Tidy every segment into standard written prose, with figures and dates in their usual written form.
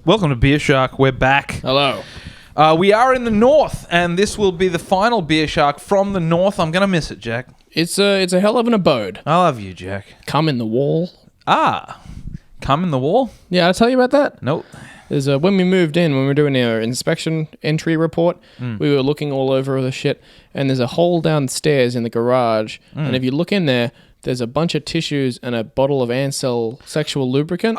Welcome to Beer Shark. We're back. Hello. We are in the north, and this will be the final Beer Shark from the north. I'm going to miss it, Jack. It's a hell of an abode. I love you, Jack. Come in the wall. Come in the wall? Yeah, I'll tell you about that. Nope. There's when we moved in, when we were doing our inspection entry report, we were looking all over the shit, and there's a hole downstairs in the garage, and if you look in there, there's a bunch of tissues and a bottle of Ansel sexual lubricant.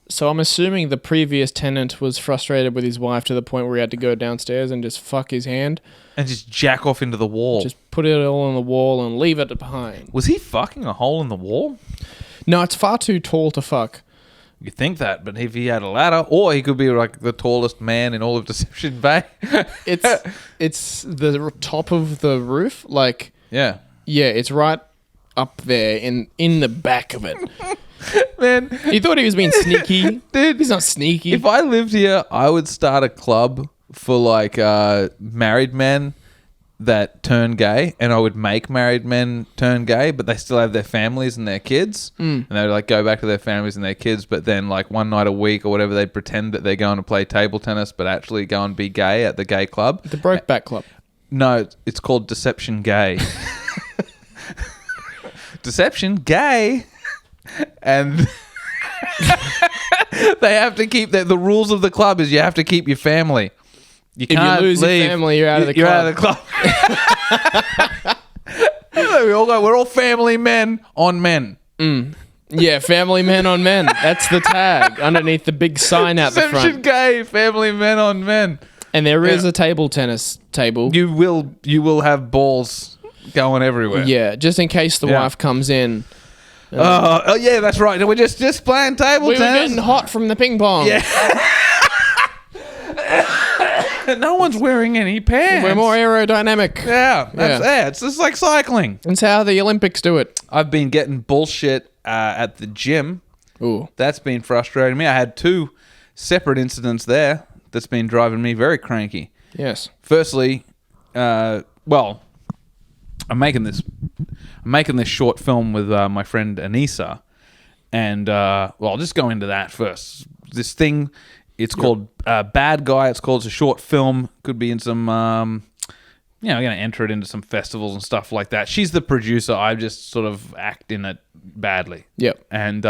So I'm assuming the previous tenant was frustrated with his wife to the point where he had to go downstairs and just fuck his hand. And just jack off into the wall. Just put it all on the wall and leave it behind. Was he fucking a hole in the wall? No, it's far too tall to fuck. You think that, but if he had a ladder, or he could be like the tallest man in all of Deception Bay. It's the top of the roof. Like, yeah, it's right up there in the back of it. Man, he thought he was being sneaky. Dude, he's not sneaky. If I lived here, I would start a club for like married men that turn gay, and I would make married men turn gay, but they still have their families and their kids, and they would like go back to their families and their kids, but then like one night a week or whatever, they'd pretend that they're going to play table tennis, but actually go and be gay at the gay club. The Brokeback Club. No, it's called Deception Gay. Deception Gay. And they have to keep the rules of the club is you have to keep your family. You can't if you lose leave. Your family, you're out of the you're club. Out of the club. We all go, we're all family men on men. Yeah, family men on men. That's the tag underneath the big sign out the front. Deception Gay, family men on men. And there is a table tennis table. You will have balls going everywhere. Yeah, just in case the wife comes in. Oh yeah, that's right. We're just playing table tennis. We were getting hot from the ping pong. Yeah. No one's wearing any pants. We're more aerodynamic. Yeah. It's just like cycling. That's how the Olympics do it. I've been getting bullshit at the gym. Ooh. That's been frustrating me. I had 2 separate incidents there that's been driving me very cranky. Yes. Firstly, I'm making this short film with my friend Anissa, and I'll just go into that first. This thing, it's called Bad Guy. It's a short film. Could be in some, I'm going to enter it into some festivals and stuff like that. She's the producer. I just sort of act in it badly. Yep. And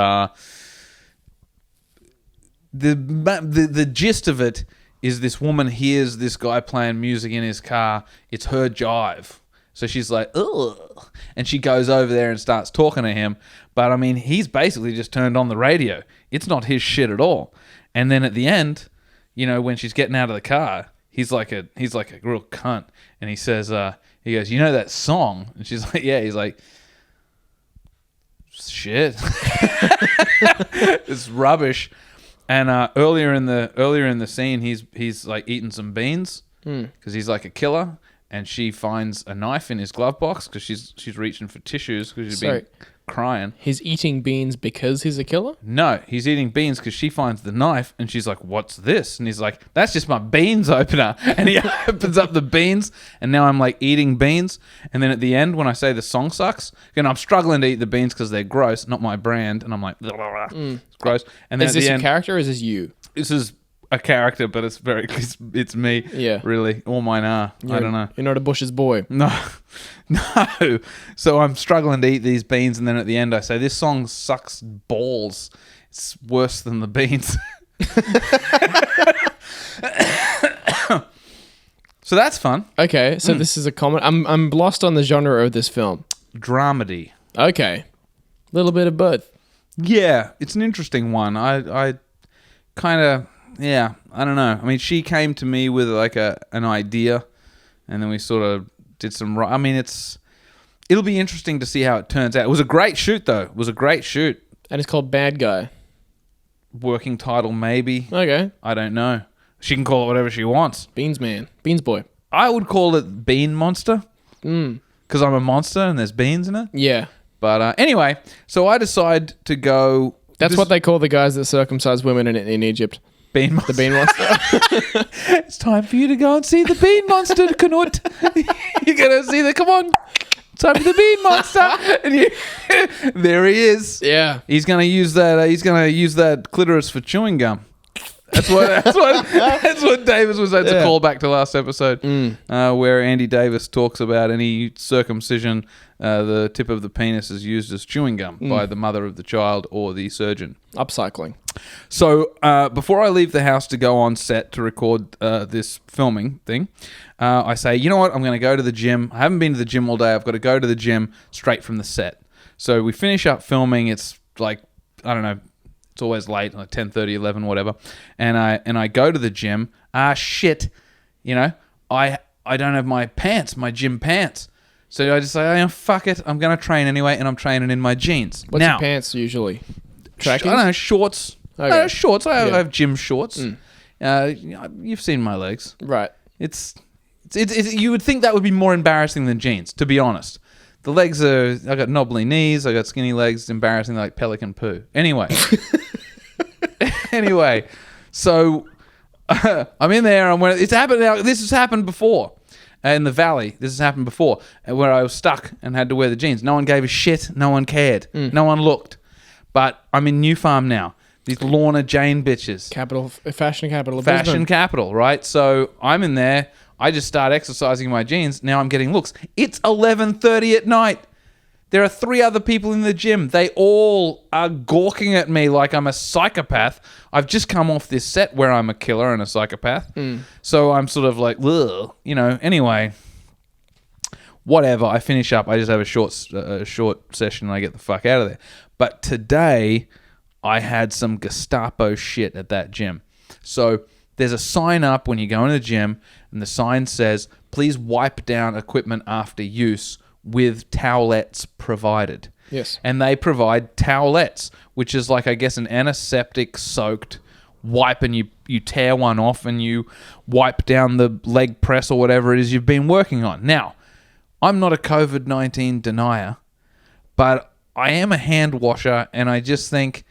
the gist of it is this woman hears this guy playing music in his car. It's her jive. So she's like, ugh. And she goes over there and starts talking to him. But, I mean, he's basically just turned on the radio. It's not his shit at all. And then at the end, when she's getting out of the car, he's like a real cunt. And he says, he goes, you know that song? And she's like, yeah. He's like, shit. It's rubbish. And earlier in the scene, he's like eating some beans because he's like a killer. And she finds a knife in his glove box because she's reaching for tissues because she's been crying. He's eating beans because he's a killer? No, he's eating beans because she finds the knife and she's like, what's this? And he's like, that's just my beans opener. And he opens up the beans and now I'm like eating beans. And then at the end when I say the song sucks, I'm struggling to eat the beans because they're gross, not my brand. And I'm like, it's gross. And then is this a character or is this you? This is a character, but it's me. Yeah. Really. All mine are. I don't know. You're not a Bush's boy. No. So I'm struggling to eat these beans, and then at the end I say, this song sucks balls. It's worse than the beans. So that's fun. Okay, so this is a comedy. I'm lost on the genre of this film. Dramedy. Okay. A little bit of both. Yeah, it's an interesting one. I kind of... Yeah, I don't know. I mean, she came to me with like an idea, and then we sort of did some... I mean, it'll be interesting to see how it turns out. It was a great shoot, though. It was a great shoot. And it's called Bad Guy. Working title, maybe. Okay. I don't know. She can call it whatever she wants. Beans Man. Beans Boy. I would call it Bean Monster. Because I'm a monster and there's beans in it. Yeah. But anyway, so I decide to go... That's what they call the guys that circumcise women in Egypt. Bean Monster. The Bean Monster. It's time for you to go and see the Bean Monster, Knut. You're going to see the... Come on. Time for the bean monster. And there he is. Yeah. He's gonna use that. He's gonna use that clitoris for chewing gum. That's what Davis was. That's a callback to last episode, where Andy Davis talks about any circumcision, the tip of the penis is used as chewing gum by the mother of the child or the surgeon. Upcycling. So before I leave the house to go on set to record this filming thing, I say, you know what? I'm going to go to the gym. I haven't been to the gym all day. I've got to go to the gym straight from the set. So we finish up filming. It's like, I don't know. It's always late, like 10:30, 11, whatever. And I go to the gym. Shit. You know, I don't have my pants, my gym pants. So I just say, oh, fuck it. I'm going to train anyway, and I'm training in my jeans. What's your pants usually? Tracking? I don't know, shorts. Okay. Shorts. I have gym shorts. You've seen my legs. Right. It's you would think that would be more embarrassing than jeans, to be honest. The legs are, I got knobbly knees, I got skinny legs, it's embarrassing like pelican poo. Anyway. So I'm in there, and when it's happened now, this has happened before. In the valley, this has happened before, where I was stuck and had to wear the jeans. No one gave a shit, no one cared, no one looked. But I'm in New Farm now. These Lorna Jane bitches. Fashion capital of Fashion Brisbane. capital, right? So I'm in there. I just start exercising my jeans. Now I'm getting looks. It's 11:30 at night. There are 3 other people in the gym. They all are gawking at me like I'm a psychopath. I've just come off this set where I'm a killer and a psychopath. So I'm sort of like, ugh, you know. Anyway, whatever. I finish up. I just have a short session and I get the fuck out of there. But today, I had some Gestapo shit at that gym. So there's a sign up when you go into the gym, and the sign says, please wipe down equipment after use with towelettes provided. Yes. And they provide towelettes, which is like, I guess, an antiseptic soaked wipe, and you tear one off and you wipe down the leg press or whatever it is you've been working on. Now, I'm not a COVID-19 denier, but I am a hand washer, and I just think,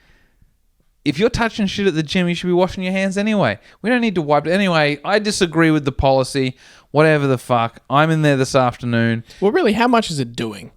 if you're touching shit at the gym, you should be washing your hands anyway. We don't need to wipe it. Anyway, I disagree with the policy. Whatever the fuck. I'm in there this afternoon. Well, really, how much is it doing?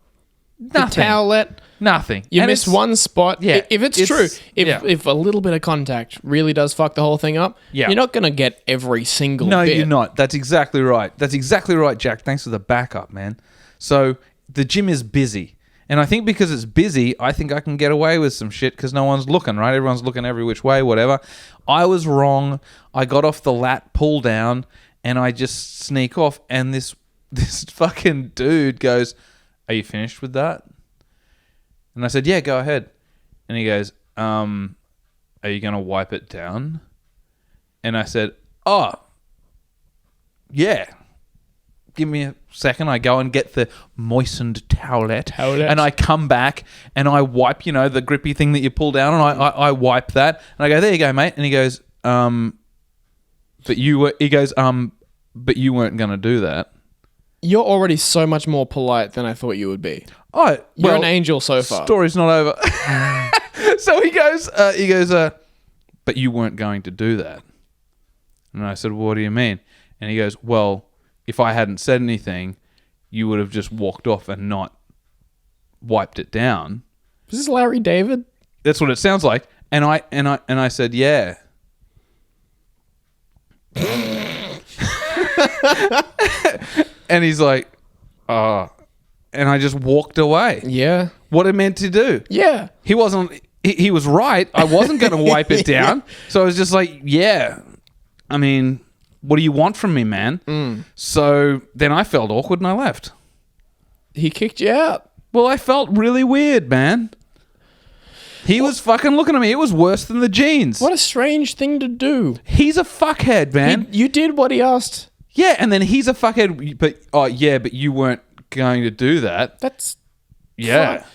Nothing. The towelette? Nothing. You And miss it's- one spot. Yeah, If it's it's- true, yeah. if a little bit of contact really does fuck the whole thing up, Yeah. you're not going to get every single No, bit. you're not. That's exactly right. That's exactly right, Jack. Thanks for the backup, man. So the gym is busy. And I think because it's busy, I think I can get away with some shit because no one's looking, right? Everyone's looking every which way, whatever. I was wrong. I got off the lat pull down and I just sneak off. And this fucking dude goes, are you finished with that? And I said, yeah, go ahead. And he goes, are you going to wipe it down? And I said, oh, yeah. Give me a second. I go and get the moistened towelette. And I come back and I wipe, the grippy thing that you pull down, and I wipe that. And I go, there you go, mate. And he goes, but you weren't going to do that. You're already so much more polite than I thought you would be. Oh, You're an angel so far. Story's not over. So he goes, but you weren't going to do that. And I said, well, what do you mean? And he goes, well, if I hadn't said anything, you would have just walked off and not wiped it down. Is this Larry David? That's what it sounds like. And I said, yeah. And he's like, oh. And I just walked away. Yeah. What it meant to do. Yeah. He was right. I wasn't going to wipe it down. So I was just like, yeah. I mean, what do you want from me, man? So then I felt awkward and I left. He kicked you out. Well, I felt really weird, man. He was fucking looking at me. It was worse than the jeans. What a strange thing to do. He's a fuckhead, man. You did what he asked. Yeah, and then he's a fuckhead. But you weren't going to do that. That's... Yeah. Fine.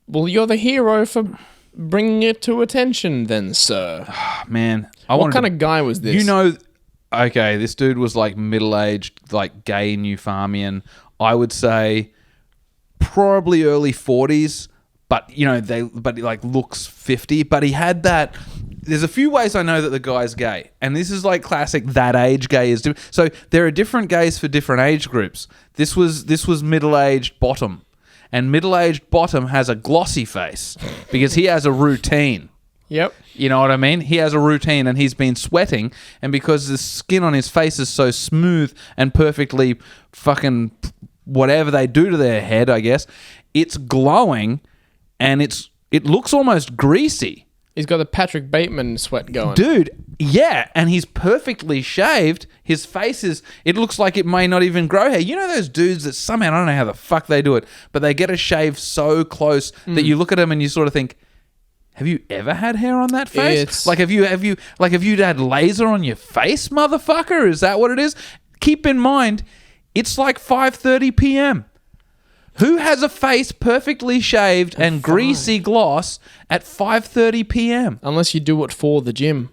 Well, you're the hero for bringing it to attention then, sir. Man. What kind of guy was this? Okay, this dude was like middle-aged, like gay New Farmian. I would say probably early 40s, but he like looks 50. But he had that there's a few ways I know that the guy's gay, and this is like classic that age gay is. So there are different gays for different age groups. This was middle-aged bottom, and middle-aged bottom has a glossy face because he has a routine. Yep. You know what I mean? He has a routine and he's been sweating, and because the skin on his face is so smooth and perfectly fucking whatever they do to their head, I guess, it's glowing and it looks almost greasy. He's got the Patrick Bateman sweat going. Dude, yeah, and he's perfectly shaved. His face it looks like it may not even grow hair. You know those dudes that somehow, I don't know how the fuck they do it, but they get a shave so close that you look at them and you sort of think, have you ever had hair on that face? Have you had laser on your face, motherfucker? Is that what it is? Keep in mind, it's like 5:30 p.m. Who has a face perfectly shaved and greasy gloss at 5:30 p.m.? Unless you do it for the gym.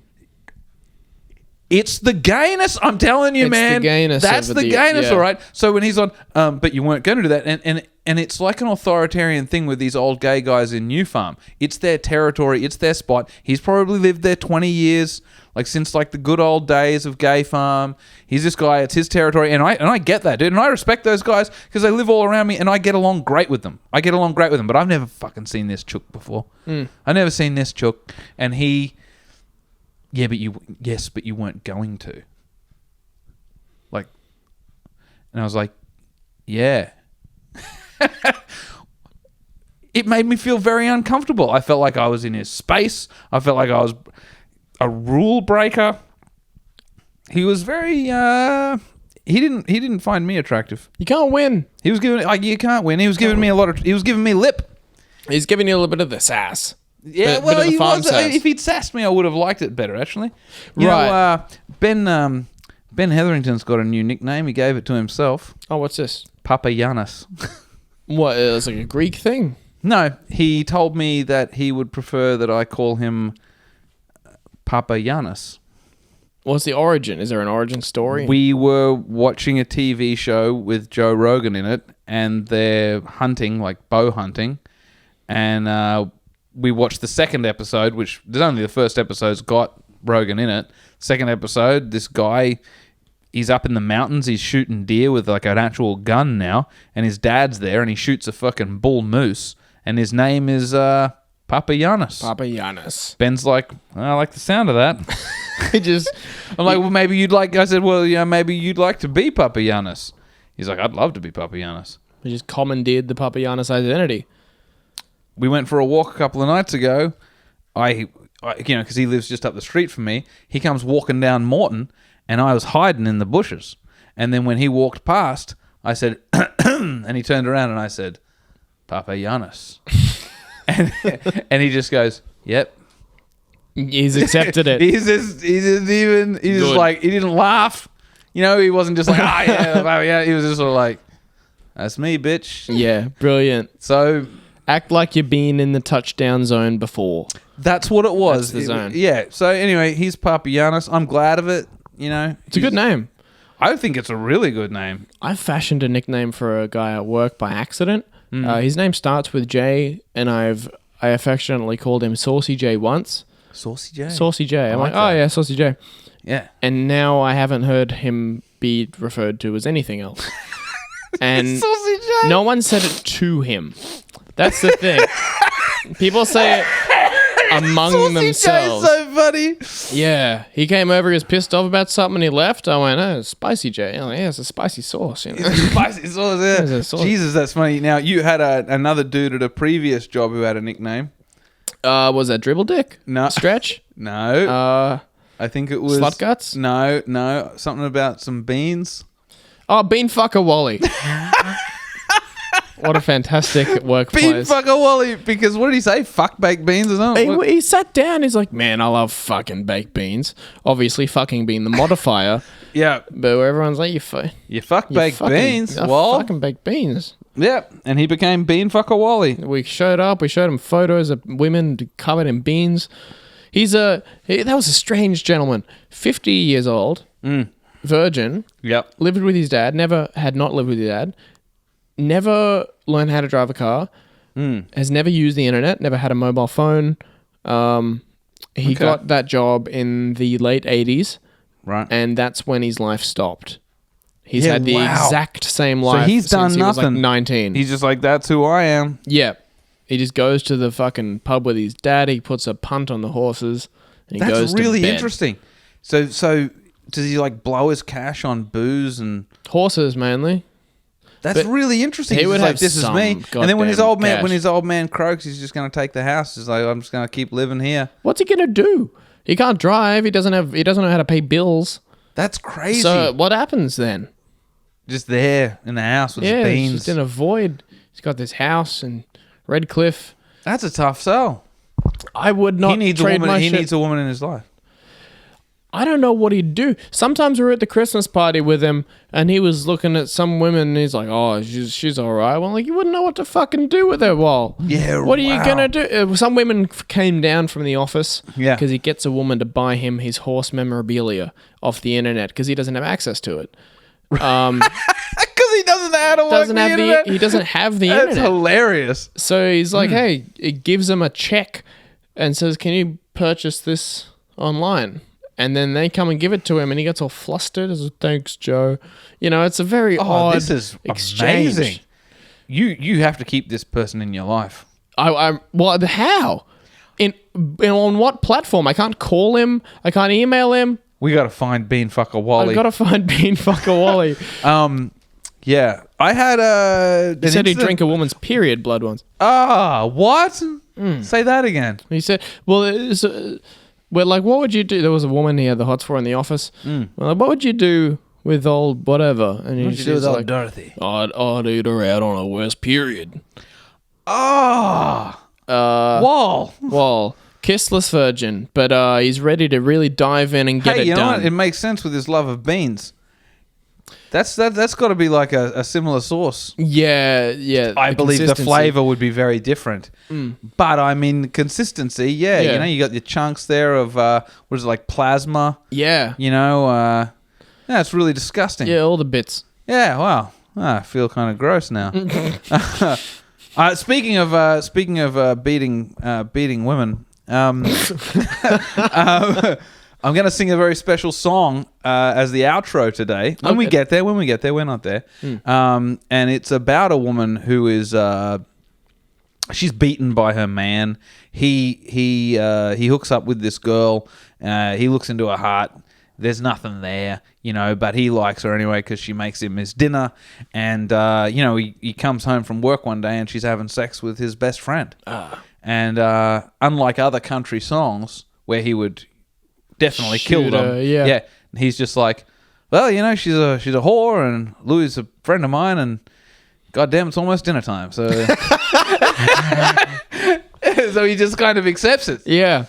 It's the gayness, I'm telling you, man. It's the gayness. That's the gayness, all right. So when he's on, but you weren't going to do that, and it's like an authoritarian thing with these old gay guys in New Farm. It's their territory, it's their spot. He's probably lived there 20 years, like since like the good old days of Gay Farm. He's this guy, it's his territory, and I get that, dude, and I respect those guys because they live all around me, and I get along great with them. But I've never fucking seen this chook before. I've never seen this chook, and he. Yeah, but you weren't going to. Like, and I was like, yeah. It made me feel very uncomfortable. I felt like I was in his space. I felt like I was a rule breaker. He was very, he didn't find me attractive. You can't win. He was giving, like, you can't win. He was giving me he was giving me lip. He's giving you a little bit of the sass. Yeah, well, he was. If he'd sassed me, I would have liked it better, actually. You know, Ben Hetherington's got a new nickname. He gave it to himself. Oh, what's this? Papa Giannis. What? It's like a Greek thing? No, he told me that he would prefer that I call him Papa Giannis. What's the origin? Is there an origin story? We were watching a TV show with Joe Rogan in it, and they're hunting, like bow hunting, and we watched the second episode, which there's only the first episode's got Rogan in it. Second episode, this guy, he's up in the mountains, he's shooting deer with like an actual gun now, and his dad's there, and he shoots a fucking bull moose, and his name is Papa Giannis. Papa Giannis. Ben's like, I like the sound of that. I'm like, well, maybe you'd like, I said, well, yeah, maybe you'd like to be Papa Giannis. He's like, I'd love to be Papa Giannis. He just commandeered the Papa Giannis identity. We went for a walk a couple of nights ago. I because he lives just up the street from me. He comes walking down Morton, and I was hiding in the bushes. And then when he walked past, I said, and he turned around and I said, Papa Giannis. and he just goes, yep. He's accepted it. He didn't laugh. You know, he wasn't just like, yeah. He was just sort of like, that's me, bitch. Yeah, brilliant. So act like you've been in the touchdown zone before. That's what it was. That's the zone. Yeah. So anyway, he's Papa Giannis. I'm glad of it. You know, it's a good name. I think it's a really good name. I fashioned a nickname for a guy at work by accident. His name starts with J, and I affectionately called him Saucy J once. Saucy J? Saucy J. I'm like, oh yeah, Saucy J. Yeah. And now I haven't heard him be referred to as anything else. And Saucy J. No one said it to him. That's the thing. People say it among Saucy themselves. J's so funny. Yeah. He came over, he was pissed off about something, and he left. I went, oh, Spicy J. I'm like, yeah, it's a spicy sauce. You know? Spicy sauce, yeah. It's a sauce. Jesus, that's funny. Now, you had another dude at a previous job who had a nickname. Was that Dribble Dick? No. Stretch? No. I think it was... Slut Guts? No. Something about some beans. Oh, Bean Fucker Wally. What a fantastic workplace. Bean Fucker Wally, because what did he say? Fuck baked beans or something? He sat down, he's like, man, I love fucking baked beans. Obviously, fucking being the modifier. Yeah. But where everyone's like, you fuck baked beans. Well, fucking baked beans. Yeah, and he became Bean Fucker Wally. We showed up, we showed him photos of women covered in beans. That was a strange gentleman. 50 years old, virgin, yep, lived with his dad, had not lived with his dad, never learned how to drive a car, has never used the internet, never had a mobile phone, He Okay. got that job in the late 80s, Right. and that's when his life stopped. He's Yeah, had the wow. exact same life he's done since he was like nothing. 19. He's just like, that's who I am. Yeah. He just goes to the fucking pub with his dad. He puts a punt on the horses. And he That's goes really to bed. interesting. So does he like blow his cash on booze and? Horses mainly. That's But really interesting. he He's would just like, have this is some me. And then when his goddamn old cash. man croaks, he's just going to take the house. He's like, I'm just going to keep living here. What's he gonna do? He can't drive. He doesn't know how to pay bills. That's crazy. So what happens then? Just there in the house with his Yeah, he's beans. just in a void. He's got this house in Redcliffe. That's a tough sell. I would not He needs a trade woman. my He shit. needs a woman in his life. I don't know what he'd do. Sometimes we're at the Christmas party with him, and he was looking at some women, and he's like, "Oh, she's all right." Well, like you wouldn't know what to fucking do with her. Well, Yeah, what are you wow. gonna do? Some women came down from the office, Yeah. because he gets a woman to buy him his horse memorabilia off the internet because he doesn't have access to it. Because he doesn't know how to work the internet. He doesn't have the That's internet. hilarious. So he's like, hey, it gives him a check and says, can you purchase this online? And then they come and give it to him, and he gets all flustered. As thanks, Joe. You know, it's a very odd This is exchange. amazing. You have to keep this person in your life. Well, how? On what platform? I can't call him. I can't email him. We got to find Beanfucker Wally. I've got to find Beanfucker Wally. Yeah, I had a. He said he'd drink a woman's period blood once. What? Say that again. He said, well, we're like, what would you do? There was a woman he had the hots for in the office. We're like, what would you do with old whatever? And What'd you do with old Dorothy? I'd eat her out on a worst period. Wall. Well, kissless virgin, but he's ready to really dive in and get Hey, it you know done. what? It makes sense with his love of beans. That's got to be like a similar sauce. Yeah. I believe the consistency. flavor would be very different. But I mean, consistency, yeah. Yeah. You know, you got your chunks there of, what is it, like plasma? Yeah. You know, yeah, it's really disgusting. Yeah, all the bits. Yeah, wow. I feel kind of gross now. Speaking of beating women, I'm going to sing a very special song as the outro today. When we get there, we're not there. And it's about a woman who is she's beaten by her man. He hooks up with this girl. He looks into her heart. There's nothing there, you know, but he likes her anyway because she makes him his dinner. And, you know, he comes home from work one day and she's having sex with his best friend. And unlike other country songs where he would definitely kill Shoot them, her, yeah. he's just like, well, you know, she's a whore and Louis is a friend of mine and goddamn, it's almost dinner time. So, so he just kind of accepts it. Yeah.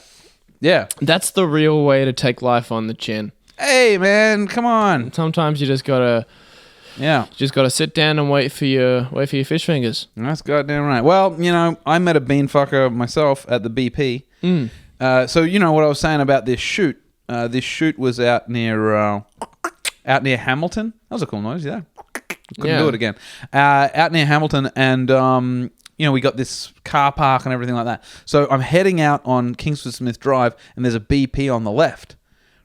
Yeah. That's the real way to take life on the chin. Hey, man, come on. Sometimes you just gotta sit down and wait for your fish fingers. That's goddamn right. Well, you know, I met a beanfucker myself at the BP. So you know what I was saying about this shoot. This shoot was out near Hamilton. That was a cool noise, yeah. Couldn't do it again. Out near Hamilton, and you know, we got this car park and everything like that. So I'm heading out on Kingsford Smith Drive, and there's a BP on the left,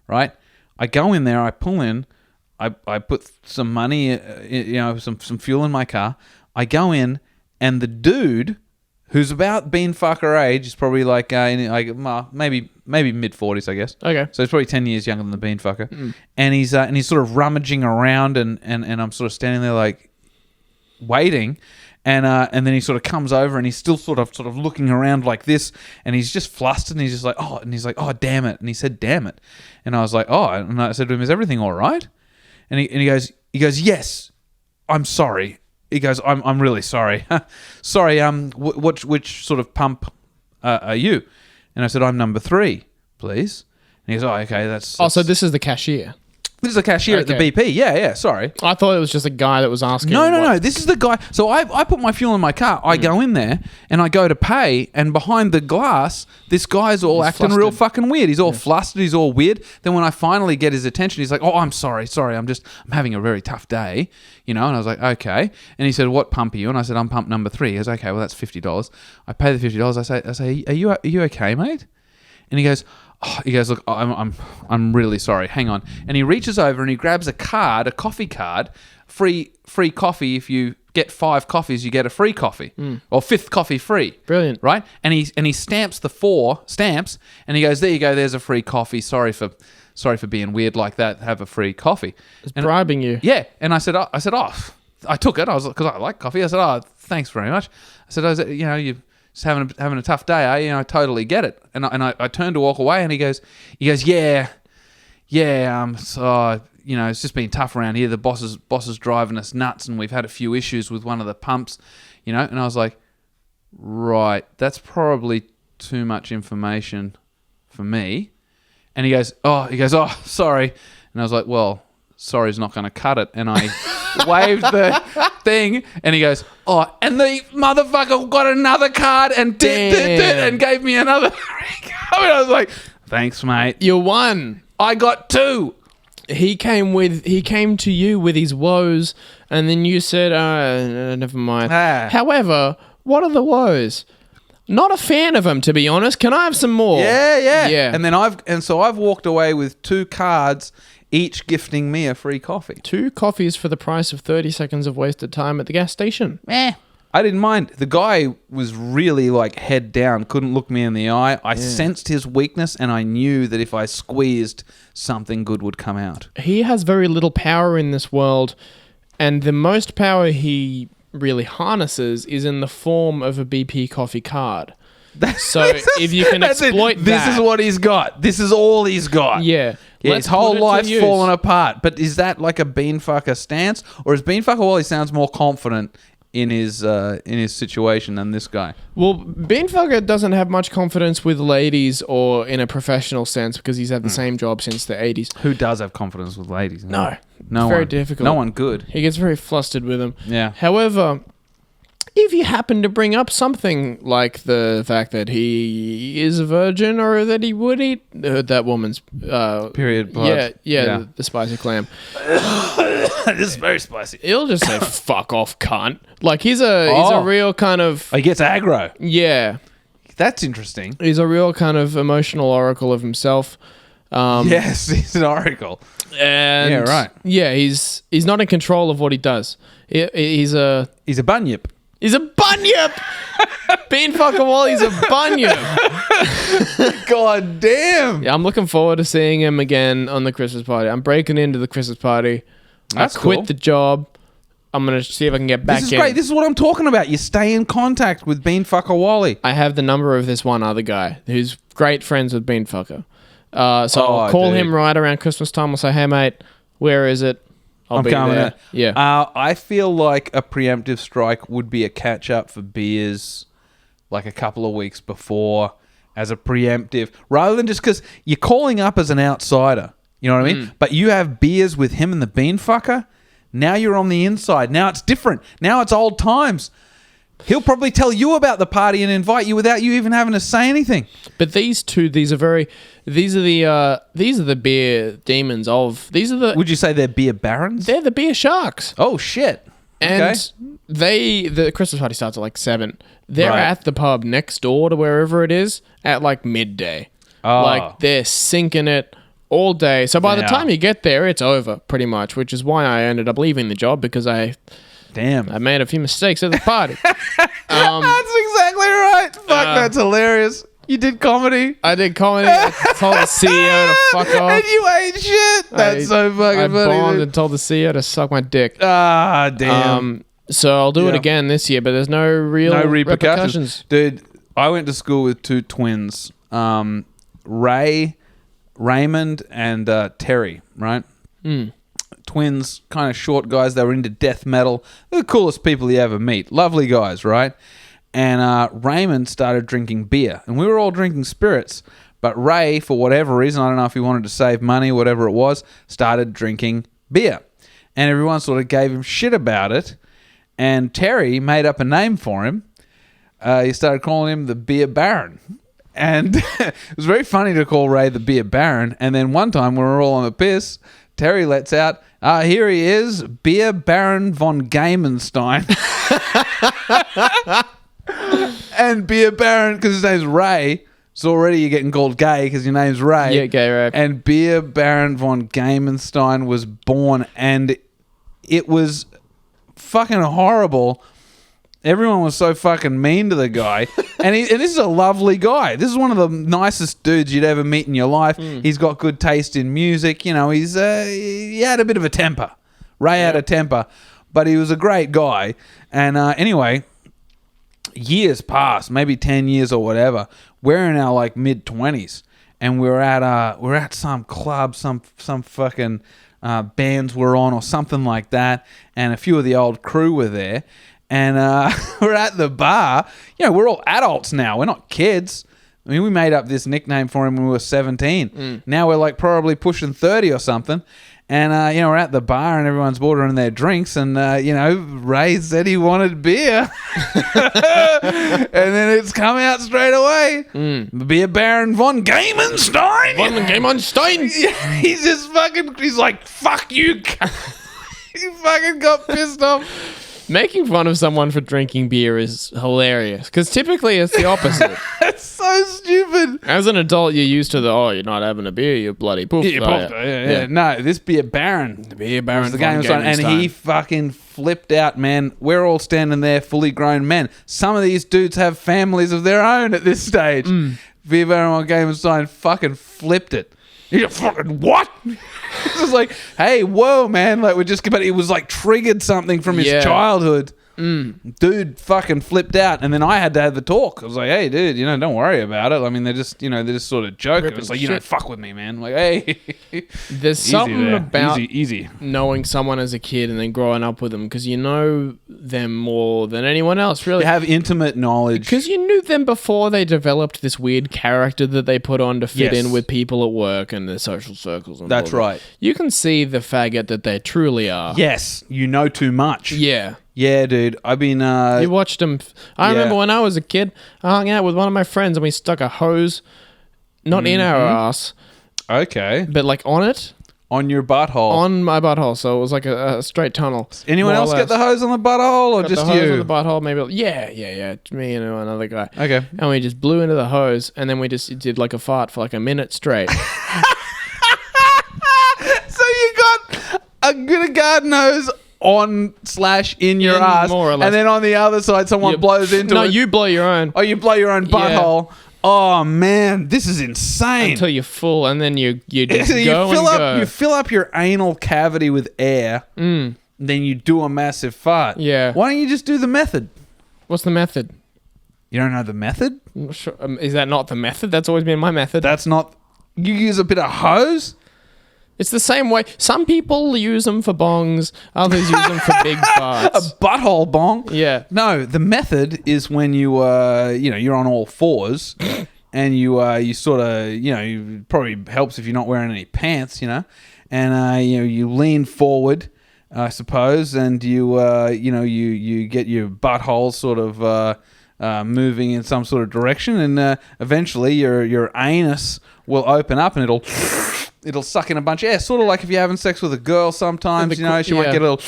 right? I go in there, I pull in, I put some money, you know, some fuel in my car. I go in, and the dude, who's about beanfucker age, is probably like maybe mid-40s, I guess. Okay. So he's probably 10 years younger than the beanfucker. And he's sort of rummaging around, and I'm sort of standing there like waiting. And then he sort of comes over and he's still sort of looking around like this, and he's just flustered and he's just like, oh, damn it. And he said, damn it. And I was like, oh, and I said to him, is everything all right? And he goes, yes, I'm sorry. He goes, I'm really sorry. Sorry, which sort of pump are you? And I said, I'm number 3, please. And he goes, oh, okay, that's... So this is the cashier. This is a cashier at the BP. Yeah, sorry. I thought it was just a guy that was asking. No. This is the guy. So I put my fuel in my car. I go in there and I go to pay, and behind the glass, this guy's all acting real fucking weird. He's all flustered. He's all weird. Then when I finally get his attention, he's like, "Oh, I'm sorry. I'm having a very tough day." You know, and I was like, "Okay." And he said, "What pump are you?" And I said, "I'm pump number 3." He goes, "Okay, well that's $50." I pay the $50. I say, "Are you okay, mate?" And he goes, look, I'm really sorry. Hang on. And he reaches over and he grabs a coffee card, free coffee. If you get 5 coffees, you get a free coffee, or 5th coffee free. Brilliant. Right? And he stamps the 4 stamps, and he goes, there you go. There's a free coffee. Sorry for being weird like that. Have a free coffee. It's bribing you. Yeah. And I said, I took it. Because I like coffee. I said, thanks very much. I said, you just having a tough day, eh? I totally get it. And I turned to walk away, and he goes, yeah, so, it's just been tough around here. The boss is driving us nuts, and we've had a few issues with one of the pumps, and I was like, right, that's probably too much information for me. And he goes, sorry. And I was like, well, sorry's not going to cut it. And I waved the thing, and he goes, and the motherfucker got another card and and gave me another card. I was like, thanks, mate. You won. I got 2. He came to you with his woes, and then you said, never mind. However, what are the woes? Not a fan of him, to be honest. Can I have some more? Yeah. And then I've walked away with 2 cards, each gifting me a free coffee. 2 coffees for the price of 30 seconds of wasted time at the gas station. I didn't mind. The guy was really like head down, couldn't look me in the eye. I sensed his weakness, and I knew that if I squeezed, something good would come out. He has very little power in this world, and the most power he really harnesses is in the form of a BP coffee card. So if you can exploit that... This is what he's got. This is all he's got. Yeah. His whole life's fallen apart. But is that like a beanfucker stance? Or is Beanfucker Wally sounds more confident in his situation than this guy? Well, Beanfucker doesn't have much confidence with ladies or in a professional sense because he's had the same job since the 80s. Who does have confidence with ladies? No. No very one. difficult. No one good. He gets very flustered with them. Yeah. However, if you happen to bring up something like the fact that he is a virgin or that he would eat that woman's period blood. Yeah. The spicy clam. This is very spicy. He'll just say, fuck off, cunt. Like, he's a real kind of... He gets aggro. Yeah. That's interesting. He's a real kind of emotional oracle of himself. Yes, he's an oracle. And yeah, right. Yeah, he's not in control of what he does. He's a bunyip. He's a bunyip. Beanfucker Wally's a bunyip. God damn. Yeah, I'm looking forward to seeing him again on the Christmas party. I'm breaking into the Christmas party. That's I quit cool. the job. I'm going to see if I can get back in. This is great. This is what I'm talking about. You stay in contact with Beanfucker Wally. I have the number of this one other guy who's great friends with Beanfucker. So I'll call him right around Christmas time. I'll say, hey, mate, where is it? I'm coming there. Yeah. I feel like a preemptive strike would be a catch-up for beers like a couple of weeks before as a preemptive, rather than just because you're calling up as an outsider. You know what I mean? But you have beers with him and the Beanfucker. Now you're on the inside. Now it's different. Now it's old times. He'll probably tell you about the party and invite you without you even having to say anything. But these are the beer demons of... Would you say they're beer barons? They're the beer sharks. Oh, shit. And the Christmas party starts at like 7. They're at the pub next door to wherever it is at like midday. Oh. Like they're sinking it all day. So by the time you get there, it's over pretty much, which is why I ended up leaving the job because I made a few mistakes at the party. That's exactly right. Fuck, that's hilarious. You did comedy. I did comedy. I told the CEO to fuck off. And you ate shit. That's so fucking funny. I bombed and told the CEO to suck my dick. Ah, damn. So I'll do it again this year, but there's no real repercussions. Dude, I went to school with 2 twins. Raymond and Terry, right? Twins, kind of short guys. They were into death metal. They're the coolest people you ever meet. Lovely guys, right? And Raymond started drinking beer. And we were all drinking spirits. But Ray, for whatever reason, I don't know if he wanted to save money, whatever it was, started drinking beer. And everyone sort of gave him shit about it. And Terry made up a name for him. He started calling him the Beer Baron. And it was very funny to call Ray the Beer Baron. And then one time when we were all on the piss, Terry lets out, here he is, Beer Baron von Gamenstein. And Beer Baron, because his name's Ray, So already you're getting called gay because your name's Ray. Yeah, gay Ray. And Beer Baron von Gamenstein was born, and it was fucking horrible. Everyone was so fucking mean to the guy. and this is a lovely guy. This is one of the nicest dudes you'd ever meet in your life. He's got good taste in music. You know, he had a bit of a temper. Ray had a temper, but he was a great guy. And anyway, years passed, maybe 10 years or whatever. We're in our like mid-20s, and we're at some club, some fucking bands were on or something like that, and a few of the old crew were there, and we're at the bar. You know, we're all adults now. We're not kids. I mean, we made up this nickname for him when we were 17. Now we're like probably pushing 30 or something. And, you know, we're at the bar and everyone's ordering their drinks. And, you know, Ray said he wanted beer. And then it's come out straight away. Beer Baron von Gamenstein. Von Gamenstein. He's just fucking, he's like, fuck you. He fucking got pissed off. Making fun of someone for drinking beer is hilarious because typically it's the opposite. It's so stupid. As an adult, you're used to you're not having a beer, you bloody poof. Yeah. No, this Beer Baron. The Beer Baron the game and he fucking flipped out, man. We're all standing there, fully grown men. Some of these dudes have families of their own at this stage. Beer Baron on Gamenstein fucking flipped it. He's fucking what? It's just like, hey, whoa, man. Like, but it was like triggered something from his childhood. Dude fucking flipped out, and then I had to have the talk. I was like, hey, dude, you know, don't worry about it. I mean, they're just sort of joking. It's like, you know, fuck with me, man. Like, hey. There's something about easy knowing someone as a kid and then growing up with them because you know them more than anyone else, really. You have intimate knowledge. Because you knew them before they developed this weird character that they put on to fit in with people at work and their social circles. And that's right. You can see the faggot that they truly are. Yes, you know too much. Yeah. Yeah, dude. I've been... you watched them... I remember when I was a kid, I hung out with one of my friends and we stuck a hose, not in our ass. Okay. But like on it. On your butthole. On my butthole, so it was like a straight tunnel. Anyone else get the hose on the butthole or got just the hose you? on the butthole, maybe. Yeah. It's me and another guy. Okay. And we just blew into the hose and then we just did like a fart for like a minute straight. So you got a good garden hose on/in your ass, more or less. and then on the other side someone blows into it. No, you blow your own. Oh, you blow your own butthole. Oh man, this is insane. Until you're full, and then you just So go. You fill up your anal cavity with air, then you do a massive fart. Yeah. Why don't you just do the method? What's the method? You don't know the method? I'm not sure. Is that not the method? That's always been my method. That's not... You use a bit of hose? It's the same way. Some people use them for bongs. Others use them for big farts. A butthole bong? Yeah. No, the method is when you, you're on all fours and you sort of, it probably helps if you're not wearing any pants, and, you lean forward, I suppose, and you get your butthole sort of moving in some sort of direction, and eventually your anus will open up and it'll suck in a bunch of air, sort of like if you're having sex with a girl sometimes, she might get a little,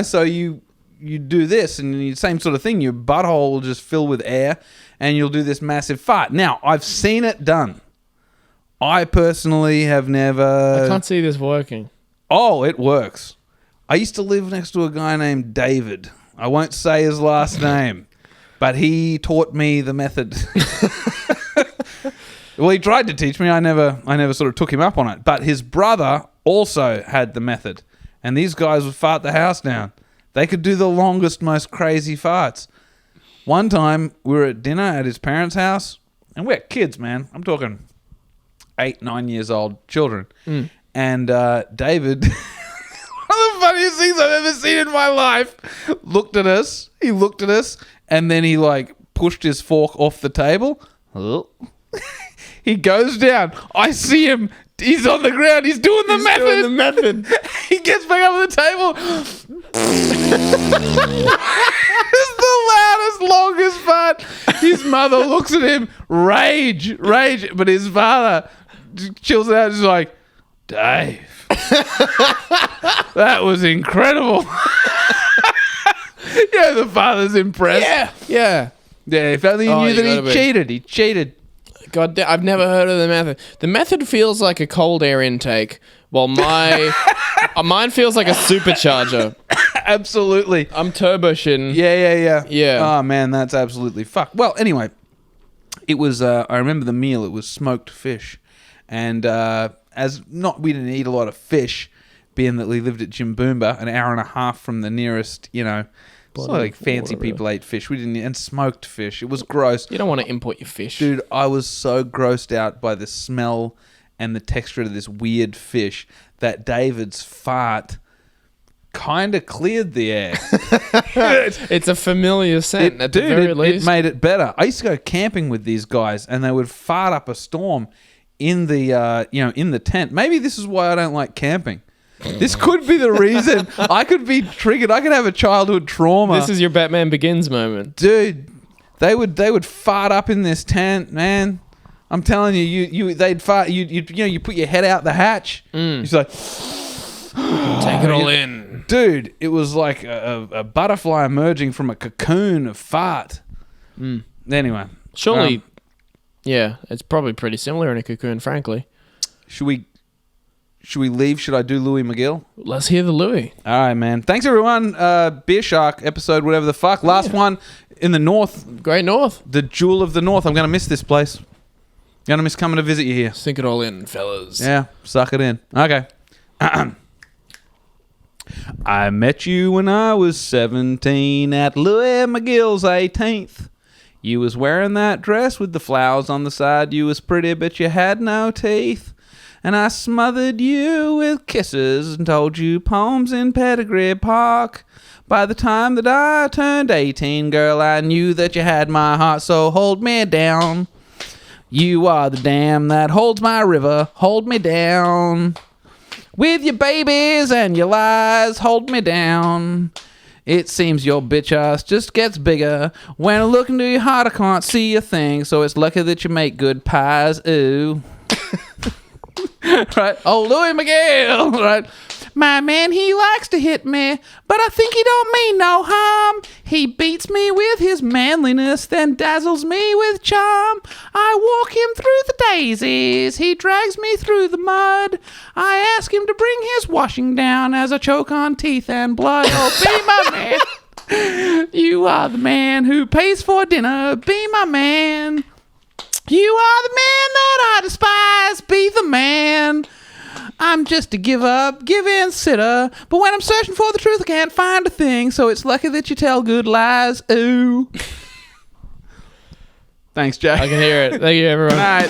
so you do this and the same sort of thing. Your butthole will just fill with air and you'll do this massive fart. Now, I've seen it done. I personally have never... I can't see this working. Oh, it works. I used to live next to a guy named David. I won't say his last name, but he taught me the method. Well, he tried to teach me. I never sort of took him up on it. But his brother also had the method. And these guys would fart the house down. They could do the longest, most crazy farts. One time, we were at dinner at his parents' house. And we're kids, man. I'm talking 8, 9 years old children. And David, one of the funniest things I've ever seen in my life, looked at us. He looked at us. And then he, pushed his fork off the table. He goes down. I see him. He's on the ground. He's doing the method. Doing the method. He gets back up on the table. It's the loudest, longest fart. His mother looks at him. Rage. But his father chills out and is like, Dave, that was incredible. The father's impressed. Yeah. Yeah, if only he knew that he cheated. He cheated. God damn, I've never heard of the method. The method feels like a cold air intake, while mine feels like a supercharger. Absolutely. I'm turbo shitting. Yeah. Oh man, that's absolutely fuck. Well, anyway, it was. I remember the meal. It was smoked fish, and we didn't eat a lot of fish, being that we lived at Jimboomba, an hour and a half from the nearest, it's not like fancy people ate fish. We didn't, and smoked fish. It was gross. You don't want to import your fish. Dude, I was so grossed out by the smell and the texture of this weird fish that David's fart kind of cleared the air. It's a familiar scent at the very least. It made it better. I used to go camping with these guys, and they would fart up a storm in the in the tent. Maybe this is why I don't like camping. This could be the reason. I could be triggered. I could have a childhood trauma. This is your Batman Begins moment. Dude, they would fart up in this tent, man. I'm telling you, they'd fart. You put your head out the hatch. It's like, take it all in, dude. It was like a butterfly emerging from a cocoon of fart. Anyway, surely, yeah, it's probably pretty similar in a cocoon. Frankly, should we leave? Should I do Louis McGill? Let's hear the Louis. All right, man. Thanks, everyone. Beer Shark episode, whatever the fuck. Last one in the north. Great North. The jewel of the north. I'm going to miss this place. Going to miss coming to visit you here. Sink it all in, fellas. Yeah, suck it in. Okay. I met you when I was 17 at Louis McGill's 18th. You was wearing that dress with the flowers on the side. You was pretty, but you had no teeth. And I smothered you with kisses and told you poems in Pedigree Park. By the time that I turned 18, girl, I knew that you had my heart, so hold me down. You are the dam that holds my river, hold me down. With your babies and your lies, hold me down. It seems your bitch ass just gets bigger. When I look into your heart, I can't see a thing, so it's lucky that you make good pies, ooh. Right? Oh, Louis McGill, right? My man, he likes to hit me, but I think he don't mean no harm. He beats me with his manliness, then dazzles me with charm. I walk him through the daisies, he drags me through the mud. I ask him to bring his washing down as I choke on teeth and blood. Oh, be my man. You are the man who pays for dinner. Be my man. You are the man that I despise. Be the man. I'm just a give in sitter. But when I'm searching for the truth, I can't find a thing. So it's lucky that you tell good lies. Ooh. Thanks, Jack. I can hear it. Thank you, everyone. Good night.